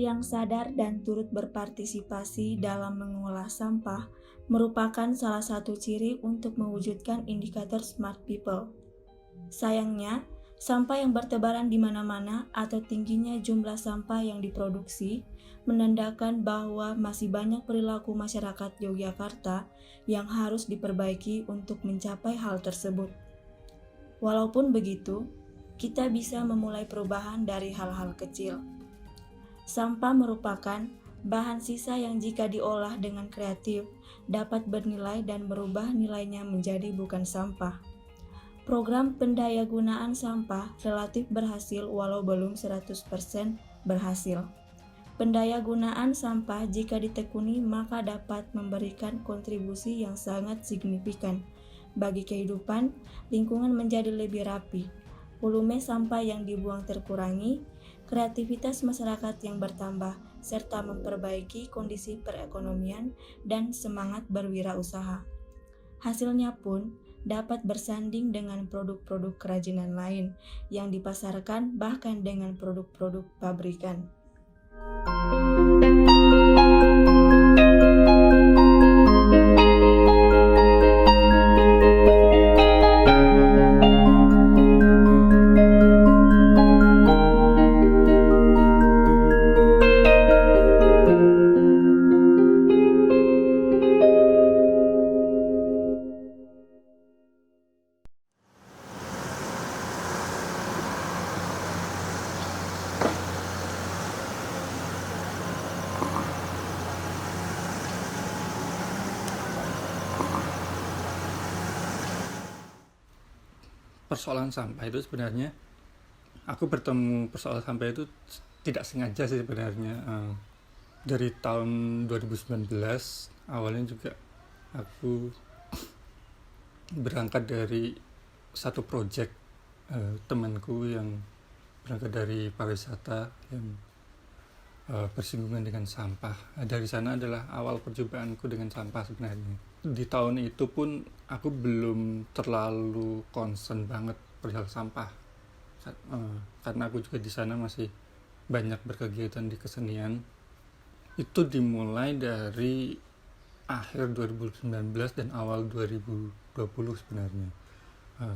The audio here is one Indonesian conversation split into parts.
yang sadar dan turut berpartisipasi dalam mengolah sampah merupakan salah satu ciri untuk mewujudkan indikator smart people. Sayangnya, sampah yang bertebaran di mana-mana atau tingginya jumlah sampah yang diproduksi menandakan bahwa masih banyak perilaku masyarakat Yogyakarta yang harus diperbaiki untuk mencapai hal tersebut. Walaupun begitu, kita bisa memulai perubahan dari hal-hal kecil. Sampah merupakan bahan sisa yang jika diolah dengan kreatif dapat bernilai dan merubah nilainya menjadi bukan sampah. Program pendayagunaan sampah relatif berhasil walau belum 100% berhasil. Pendayagunaan sampah jika ditekuni maka dapat memberikan kontribusi yang sangat signifikan bagi kehidupan, lingkungan menjadi lebih rapi, volume sampah yang dibuang terkurangi, kreativitas masyarakat yang bertambah, serta memperbaiki kondisi perekonomian dan semangat berwirausaha. Hasilnya pun dapat bersanding dengan produk-produk kerajinan lain yang dipasarkan bahkan dengan produk-produk pabrikan. Persoalan sampah itu sebenarnya aku bertemu persoalan sampah itu tidak sengaja sih sebenarnya. Dari tahun 2019 awalnya juga aku berangkat dari satu project temanku yang berangkat dari pariwisata yang bersinggungan dengan sampah. Dari sana adalah awal perjumpaanku dengan sampah sebenarnya. Di tahun itu pun aku belum terlalu concern banget perihal sampah, karena aku juga di sana masih banyak berkegiatan di kesenian. Itu dimulai dari akhir 2019 dan awal 2020 sebenarnya,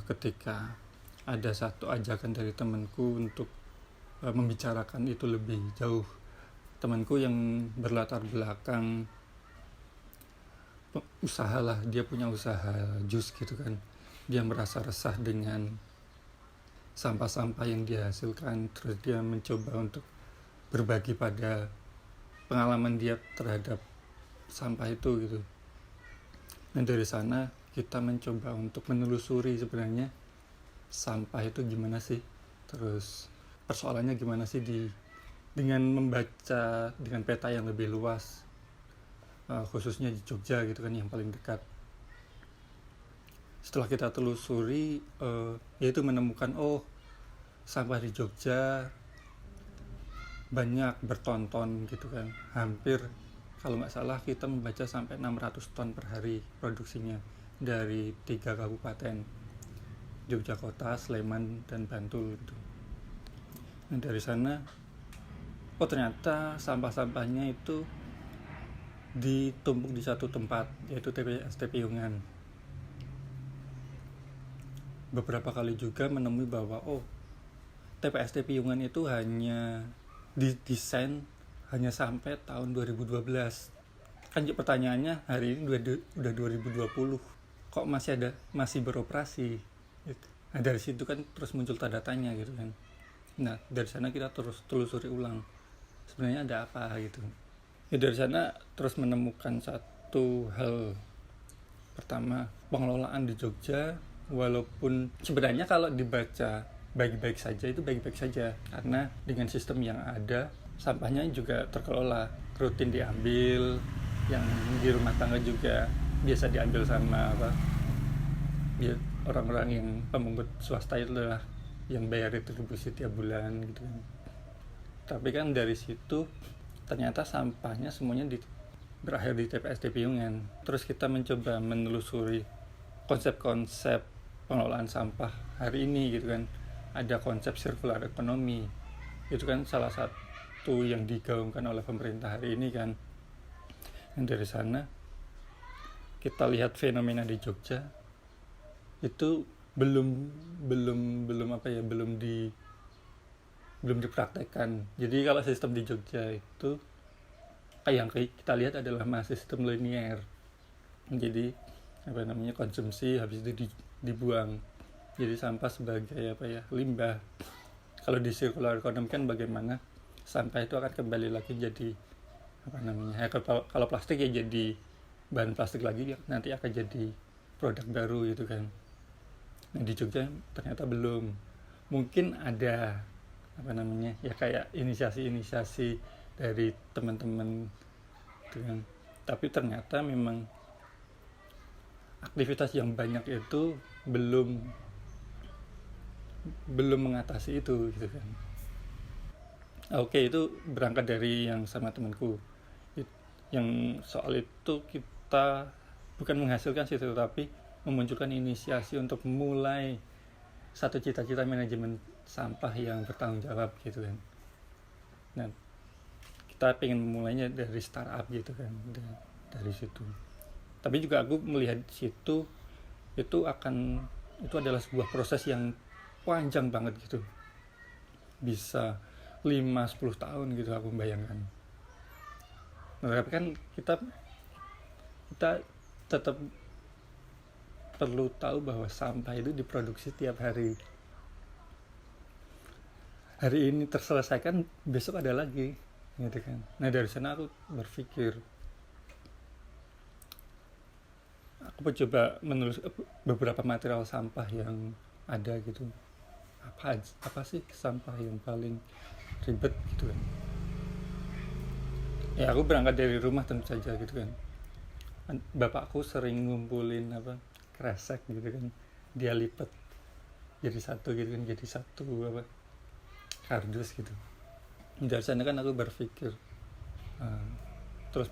ketika ada satu ajakan dari temanku untuk membicarakan itu lebih jauh. Temanku yang berlatar belakang usaha lah, dia punya usaha jus gitu kan. Dia merasa resah dengan sampah-sampah yang dihasilkan, terus dia mencoba untuk berbagi pada pengalaman dia terhadap sampah itu gitu. Dan dari sana kita mencoba untuk menelusuri sebenarnya sampah itu gimana sih, terus persoalannya gimana sih dengan membaca dengan peta yang lebih luas, khususnya di Jogja gitu kan yang paling dekat. Setelah kita telusuri, yaitu menemukan sampah di Jogja banyak bertonton gitu kan, hampir kalau nggak salah kita membaca sampai 600 ton per hari produksinya dari 3 kabupaten, Jogja Kota, Sleman, dan Bantul gitu. Nah dari sana ternyata sampah-sampahnya itu ditumpuk di satu tempat, yaitu TPST Piungan. Beberapa kali juga menemui bahwa TPST Piungan itu hanya didesain hanya sampai tahun 2012. Kan pertanyaannya hari ini udah 2020, kok masih beroperasi gitu. Nah dari situ kan terus muncul tanda tanya gitu kan. Nah dari sana kita terus telusuri ulang sebenarnya ada apa gitu. Ya dari sana terus menemukan satu hal. Pertama, pengelolaan di Jogja walaupun sebenarnya kalau dibaca baik-baik saja itu baik-baik saja, karena dengan sistem yang ada sampahnya juga terkelola, rutin diambil, yang di rumah tangga juga biasa diambil sama orang-orang yang pemungut swasta itu lah yang bayar retribusi tiap bulan gitu kan. Tapi kan dari situ ternyata sampahnya semuanya berakhir di TPST Piungan. Terus kita mencoba menelusuri konsep-konsep pengelolaan sampah hari ini gitu kan. Ada konsep circular economy, itu kan salah satu sesuatu yang digaungkan oleh pemerintah hari ini kan. Yang dari sana kita lihat fenomena di Jogja itu belum dipraktekkan. Jadi kalau sistem di Jogja itu kayak yang kita lihat adalah masih sistem linier. Jadi konsumsi habis itu dibuang. Jadi sampah sebagai limbah. Kalau di circular economy kan bagaimana sampah itu akan kembali lagi jadi kalau plastik ya jadi bahan plastik lagi, nanti akan jadi produk baru gitu kan. Nah di Jogja ternyata belum. Mungkin ada kayak inisiasi dari teman-teman gitu kan. Tapi ternyata memang aktivitas yang banyak itu belum mengatasi itu gitu kan. Oke, itu berangkat dari yang sama temanku. Yang soal itu kita bukan menghasilkan sih, tetapi memunculkan inisiasi untuk mulai satu cita-cita manajemen sampah yang bertanggung jawab gitu kan. Nah, kita pengen memulainya dari startup gitu kan, dari situ. Tapi juga aku melihat situ itu adalah sebuah proses yang panjang banget gitu. Bisa 5-10 tahun gitu aku membayangkan. Nah, tapi kan kita tetap perlu tahu bahwa sampah itu diproduksi tiap hari. Hari ini terselesaikan, besok ada lagi gitu kan. Nah dari sana aku berpikir, aku coba menulis beberapa material sampah yang ada gitu. Apa sih sampah yang paling ribet gitu kan. Ya aku berangkat dari rumah tentu saja gitu kan. Bapakku sering ngumpulin kresek gitu kan. Dia lipat jadi satu gitu kan, jadi satu kardus gitu. Dari sana kan aku berpikir terus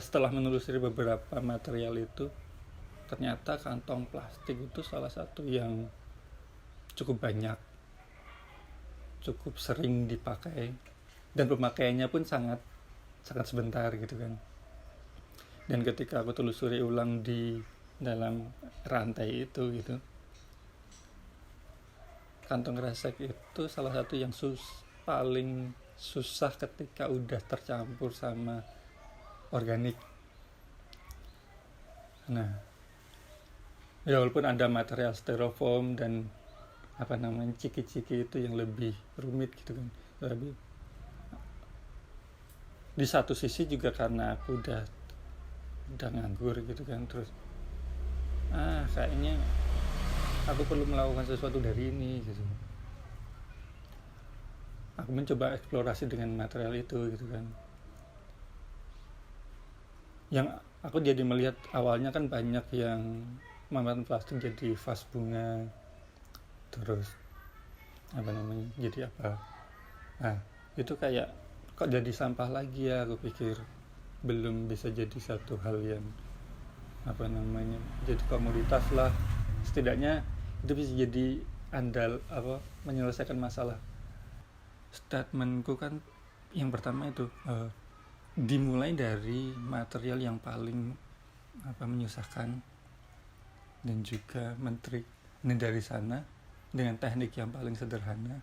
setelah menelusuri beberapa material itu, ternyata kantong plastik itu salah satu yang cukup banyak, cukup sering dipakai, dan pemakaiannya pun sangat sebentar gitu kan. Dan ketika aku telusuri ulang di dalam rantai itu gitu, kantong kresek itu salah satu yang paling susah ketika udah tercampur sama organik. Nah, ya walaupun ada material styrofoam dan ciki-ciki itu yang lebih rumit gitu kan, tapi di satu sisi juga karena aku udah nganggur gitu kan, terus kayaknya aku perlu melakukan sesuatu dari ini gitu. Aku mencoba eksplorasi dengan material itu gitu kan. Yang aku jadi melihat awalnya kan banyak yang memanfaatkan plastik jadi vas bunga, terus jadi apa. Nah itu kayak kok jadi sampah lagi ya, aku pikir. Belum bisa jadi satu hal yang jadi komoditas lah. Setidaknya itu bisa jadi menyelesaikan masalah. Statementku kan yang pertama itu dimulai dari material yang paling menyusahkan dan juga mentrik. Dan dari sana dengan teknik yang paling sederhana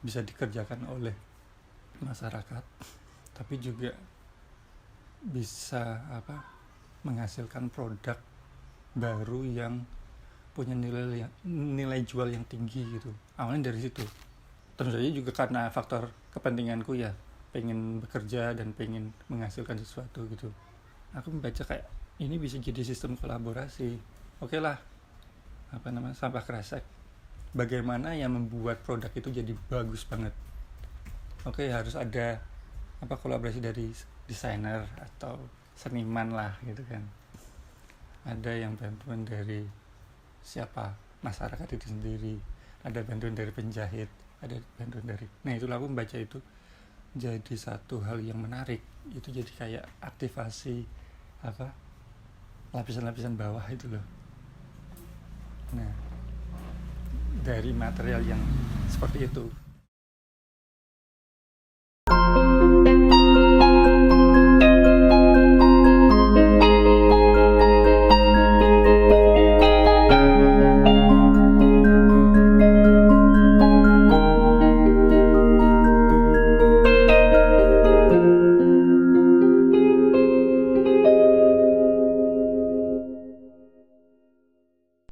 bisa dikerjakan oleh masyarakat, tapi juga bisa menghasilkan produk baru yang punya nilai jual yang tinggi gitu. Awalnya dari situ. Tentu saja juga karena faktor kepentinganku ya, pengen bekerja dan pengen menghasilkan sesuatu gitu. Aku membaca kayak ini bisa jadi sistem kolaborasi. Oke lah, sampah kresek. Bagaimana yang membuat produk itu jadi bagus banget? Oke, harus ada kolaborasi dari desainer atau seniman lah gitu kan. Ada yang bantuan dari siapa? Masyarakat itu sendiri. Ada bantuan dari penjahit, ada bantuan dari. Nah, itulah aku membaca itu jadi satu hal yang menarik. Itu jadi kayak aktivasi lapisan-lapisan bawah itu loh. Nah, dari material yang seperti itu